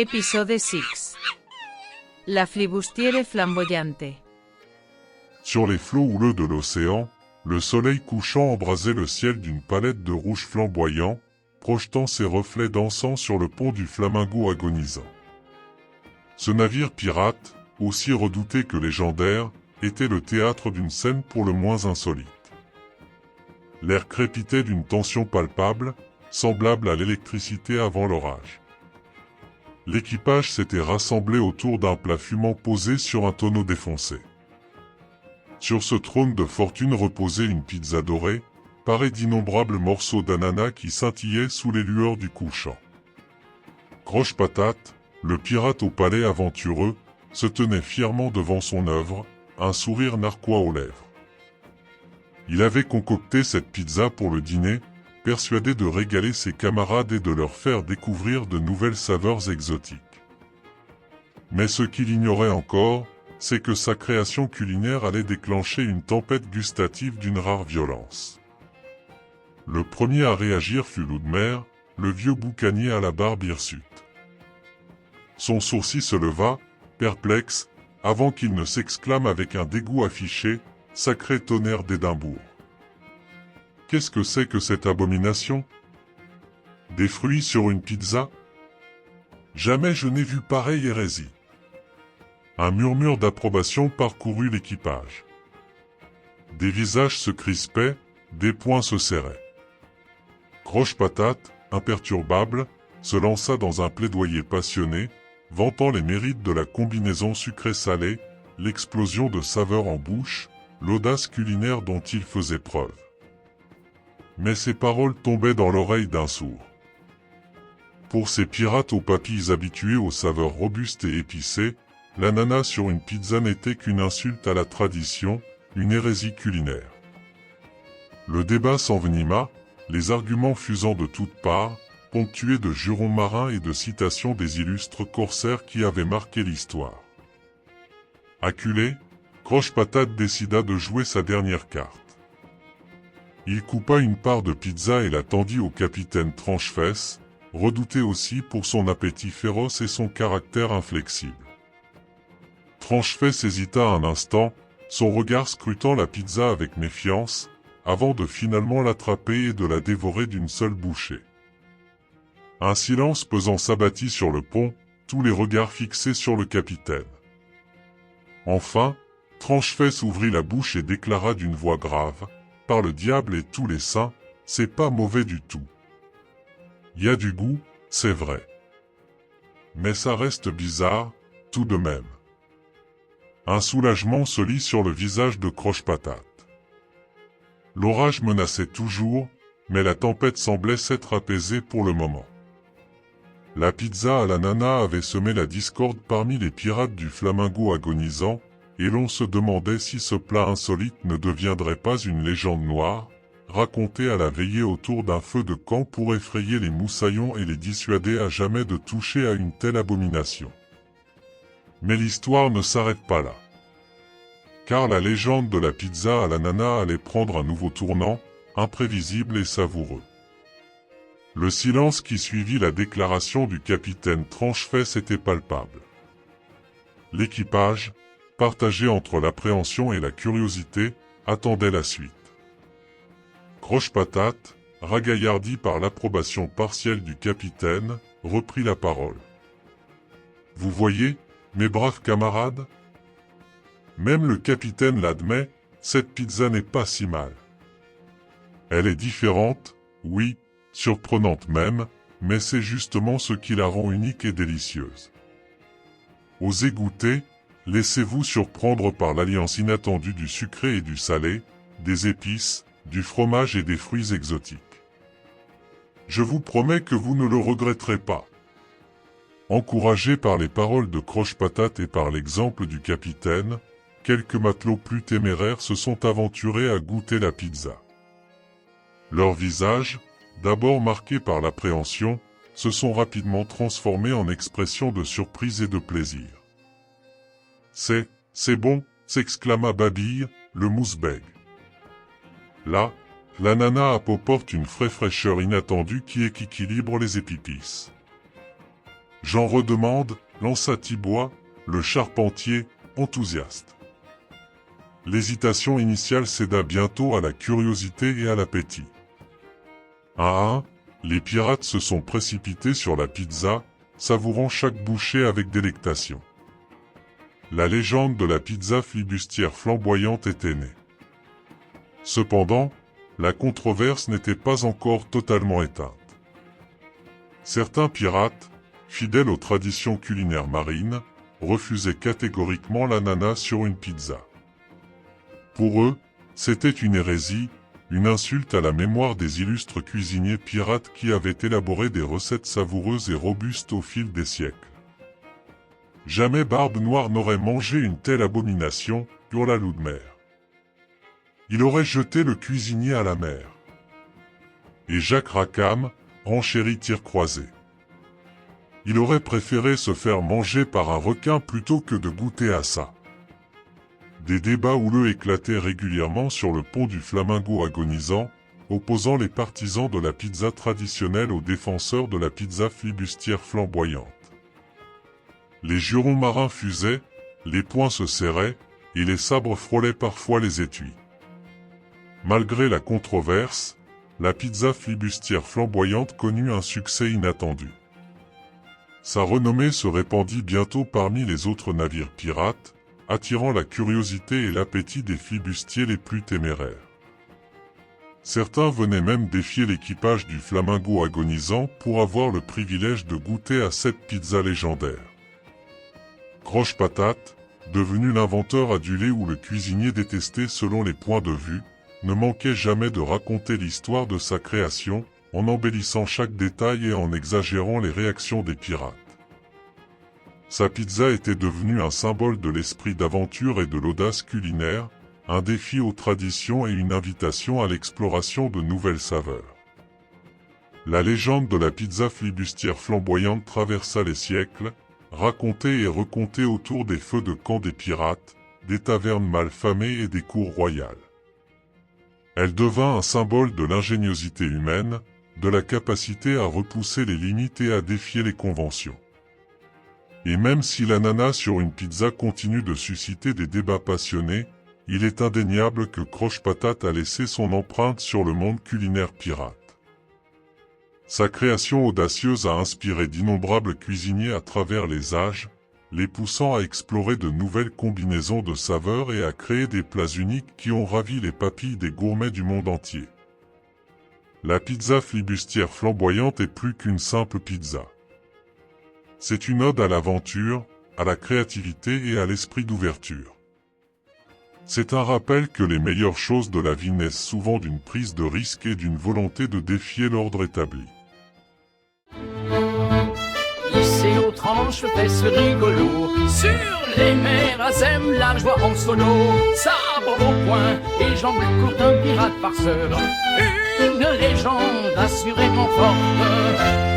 Episode 6. La flibustière flamboyante. Sur les flots houleux de l'océan, le soleil couchant embrasait le ciel d'une palette de rouge flamboyant, projetant ses reflets dansants sur le pont du Flamingo agonisant. Ce navire pirate, aussi redouté que légendaire, était le théâtre d'une scène pour le moins insolite. L'air crépitait d'une tension palpable, semblable à l'électricité avant l'orage. L'équipage s'était rassemblé autour d'un plat fumant posé sur un tonneau défoncé. Sur ce trône de fortune reposait une pizza dorée, parée d'innombrables morceaux d'ananas qui scintillaient sous les lueurs du couchant. Croche Patate, le pirate au palais aventureux, se tenait fièrement devant son œuvre, un sourire narquois aux lèvres. Il avait concocté cette pizza pour le dîner, persuadé de régaler ses camarades et de leur faire découvrir de nouvelles saveurs exotiques. Mais ce qu'il ignorait encore, c'est que sa création culinaire allait déclencher une tempête gustative d'une rare violence. Le premier à réagir fut Loudmer, le vieux boucanier à la barbe hirsute. Son sourcil se leva, perplexe, avant qu'il ne s'exclame avec un dégoût affiché, « Sacré tonnerre d'Édimbourg ! Qu'est-ce que c'est que cette abomination? Des fruits sur une pizza? Jamais je n'ai vu pareille hérésie. » Un murmure d'approbation parcourut l'équipage. Des visages se crispaient, des poings se serraient. Croche Patate, imperturbable, se lança dans un plaidoyer passionné, vantant les mérites de la combinaison sucré-salé, l'explosion de saveurs en bouche, l'audace culinaire dont il faisait preuve. Mais ces paroles tombaient dans l'oreille d'un sourd. Pour ces pirates aux papilles habitués aux saveurs robustes et épicées, l'ananas sur une pizza n'était qu'une insulte à la tradition, une hérésie culinaire. Le débat s'envenima, les arguments fusant de toutes parts, ponctués de jurons marins et de citations des illustres corsaires qui avaient marqué l'histoire. Acculé, Croche Patate décida de jouer sa dernière carte. Il coupa une part de pizza et la tendit au capitaine Tranchefesse, redouté aussi pour son appétit féroce et son caractère inflexible. Tranchefesse hésita un instant, son regard scrutant la pizza avec méfiance, avant de finalement l'attraper et de la dévorer d'une seule bouchée. Un silence pesant s'abattit sur le pont, tous les regards fixés sur le capitaine. Enfin, Tranchefesse ouvrit la bouche et déclara d'une voix grave, « Par le diable et tous les saints, c'est pas mauvais du tout. Y a du goût, c'est vrai. Mais ça reste bizarre, tout de même. » Un soulagement se lit sur le visage de Croche Patate. L'orage menaçait toujours, mais la tempête semblait s'être apaisée pour le moment. La pizza à l'ananas avait semé la discorde parmi les pirates du Flamingo agonisant, et l'on se demandait si ce plat insolite ne deviendrait pas une légende noire, racontée à la veillée autour d'un feu de camp pour effrayer les moussaillons et les dissuader à jamais de toucher à une telle abomination. Mais l'histoire ne s'arrête pas là. Car la légende de la pizza à l'ananas allait prendre un nouveau tournant, imprévisible et savoureux. Le silence qui suivit la déclaration du capitaine Tranchefesse était palpable. L'équipage, partagé entre l'appréhension et la curiosité, attendait la suite. Croche Patate, ragaillardi par l'approbation partielle du capitaine, reprit la parole. « Vous voyez, mes braves camarades? Même le capitaine l'admet, cette pizza n'est pas si mal. Elle est différente, oui, surprenante même, mais c'est justement ce qui la rend unique et délicieuse. Osez goûter, laissez-vous surprendre par l'alliance inattendue du sucré et du salé, des épices, du fromage et des fruits exotiques. Je vous promets que vous ne le regretterez pas. » Encouragés par les paroles de Croche Patate et par l'exemple du capitaine, quelques matelots plus téméraires se sont aventurés à goûter la pizza. Leurs visages, d'abord marqués par l'appréhension, se sont rapidement transformés en expressions de surprise et de plaisir. « C'est bon !» s'exclama Babille, le mousbeg. Là, l'ananas apporte une fraîcheur inattendue qui équilibre les épices. J'en redemande, lança Thibois, le charpentier, enthousiaste. L'hésitation initiale céda bientôt à la curiosité et à l'appétit. Un à un, les pirates se sont précipités sur la pizza, savourant chaque bouchée avec délectation. La légende de la pizza flibustière flamboyante était née. Cependant, la controverse n'était pas encore totalement éteinte. Certains pirates, fidèles aux traditions culinaires marines, refusaient catégoriquement l'ananas sur une pizza. Pour eux, c'était une hérésie, une insulte à la mémoire des illustres cuisiniers pirates qui avaient élaboré des recettes savoureuses et robustes au fil des siècles. Jamais Barbe Noire n'aurait mangé une telle abomination, hurla Loudmer. Il aurait jeté le cuisinier à la mer. Et Jacques Rackham, renchérit Tire-Croisé. Il aurait préféré se faire manger par un requin plutôt que de goûter à ça. Des débats houleux éclataient régulièrement sur le pont du Flamingo agonisant, opposant les partisans de la pizza traditionnelle aux défenseurs de la pizza flibustière flamboyante. Les jurons marins fusaient, les poings se serraient, et les sabres frôlaient parfois les étuis. Malgré la controverse, la pizza flibustière flamboyante connut un succès inattendu. Sa renommée se répandit bientôt parmi les autres navires pirates, attirant la curiosité et l'appétit des flibustiers les plus téméraires. Certains venaient même défier l'équipage du Flamingo agonisant pour avoir le privilège de goûter à cette pizza légendaire. Croche-Patate, devenu l'inventeur adulé ou le cuisinier détesté selon les points de vue, ne manquait jamais de raconter l'histoire de sa création, en embellissant chaque détail et en exagérant les réactions des pirates. Sa pizza était devenue un symbole de l'esprit d'aventure et de l'audace culinaire, un défi aux traditions et une invitation à l'exploration de nouvelles saveurs. La légende de la pizza flibustière flamboyante traversa les siècles, racontée et recontée autour des feux de camp des pirates, des tavernes mal famées et des cours royales. Elle devint un symbole de l'ingéniosité humaine, de la capacité à repousser les limites et à défier les conventions. Et même si l'ananas sur une pizza continue de susciter des débats passionnés, il est indéniable que Croche-Patate a laissé son empreinte sur le monde culinaire pirate. Sa création audacieuse a inspiré d'innombrables cuisiniers à travers les âges, les poussant à explorer de nouvelles combinaisons de saveurs et à créer des plats uniques qui ont ravi les papilles des gourmets du monde entier. La pizza flibustière flamboyante est plus qu'une simple pizza. C'est une ode à l'aventure, à la créativité et à l'esprit d'ouverture. C'est un rappel que les meilleures choses de la vie naissent souvent d'une prise de risque et d'une volonté de défier l'ordre établi. Hissé aux tranches, fesses rigolo, sur les mers à zème, large voix en solo, sabre au poing et jambes courtes, un pirate farceur, une légende assurément forte.